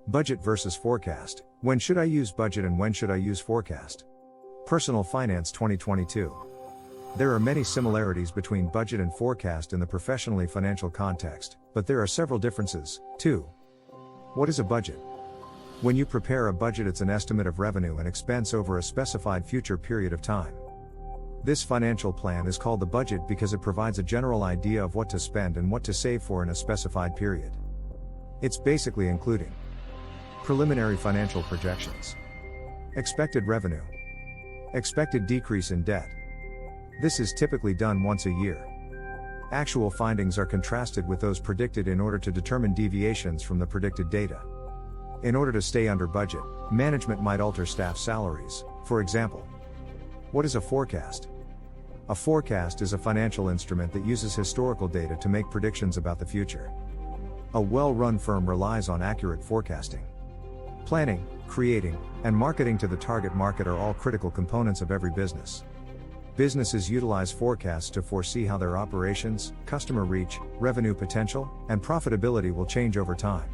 Budget versus forecast. When should I use budget and when should I use forecast? Personal Finance 2022. There are many similarities between budget and forecast in the professionally financial context, but there are several differences, too. What is a budget? When you prepare a budget, it's an estimate of revenue and expense over a specified future period of time. This financial plan is called the budget because it provides a general idea of what to spend and what to save for in a specified period. It's basically including preliminary financial projections, expected revenue, expected decrease in debt. This is typically done once a year. Actual findings are contrasted with those predicted in order to determine deviations from the predicted data. In order to stay under budget, management might alter staff salaries, for example. What is a forecast? A forecast is a financial instrument that uses historical data to make predictions about the future. A well-run firm relies on accurate forecasting. Planning, creating, and marketing to the target market are all critical components of every business. Businesses utilize forecasts to foresee how their operations, customer reach, revenue potential, and profitability will change over time.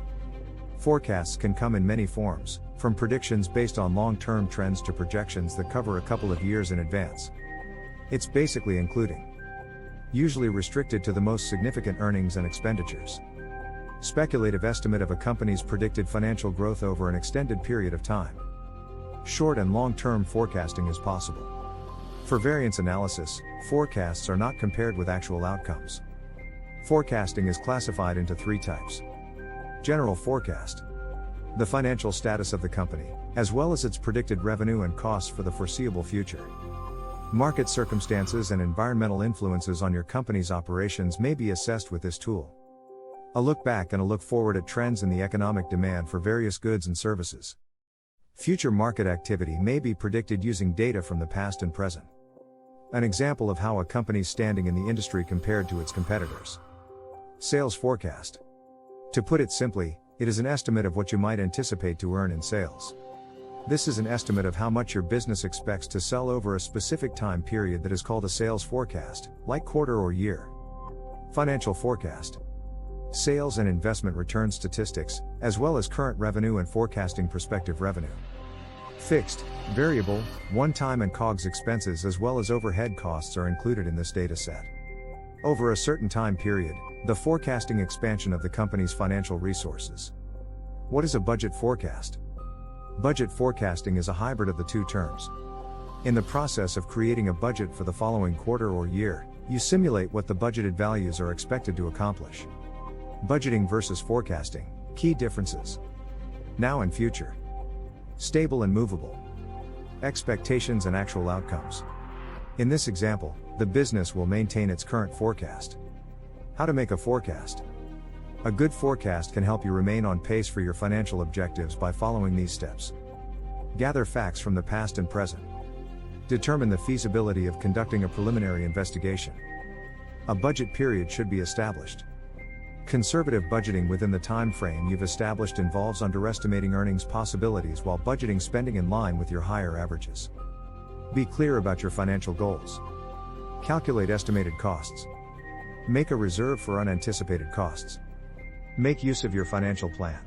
Forecasts can come in many forms, from predictions based on long-term trends to projections that cover a couple of years in advance. It's basically including, usually restricted to the most significant earnings and expenditures. Speculative estimate of a company's predicted financial growth over an extended period of time. Short and long-term forecasting is possible. For variance analysis, forecasts are not compared with actual outcomes. Forecasting is classified into three types. General forecast. The financial status of the company, as well as its predicted revenue and costs for the foreseeable future. Market circumstances and environmental influences on your company's operations may be assessed with this tool. A look back and a look forward at trends in the economic demand for various goods and services. Future market activity may be predicted using data from the past and present. An example of how a company's standing in the industry compared to its competitors. Sales forecast. To put it simply, it is an estimate of what you might anticipate to earn in sales. This is an estimate of how much your business expects to sell over a specific time period that is called a sales forecast, like quarter or year. Financial forecast. Sales and investment return statistics, as well as current revenue and forecasting prospective revenue. Fixed, variable, one-time and COGS expenses as well as overhead costs are included in this data set. Over a certain time period, the forecasting expansion of the company's financial resources. What is a budget forecast? Budget forecasting is a hybrid of the two terms. In the process of creating a budget for the following quarter or year, you simulate what the budgeted values are expected to accomplish. Budgeting versus forecasting. Key differences. Now and future. Stable and movable. Expectations and actual outcomes. In this example, the business will maintain its current forecast. How to make a forecast. A good forecast can help you remain on pace for your financial objectives by following these steps. Gather facts from the past and present. Determine the feasibility of conducting a preliminary investigation. A budget period should be established. Conservative budgeting within the time frame you've established involves underestimating earnings possibilities while budgeting spending in line with your higher averages. Be clear about your financial goals. Calculate estimated costs. Make a reserve for unanticipated costs. Make use of your financial plan.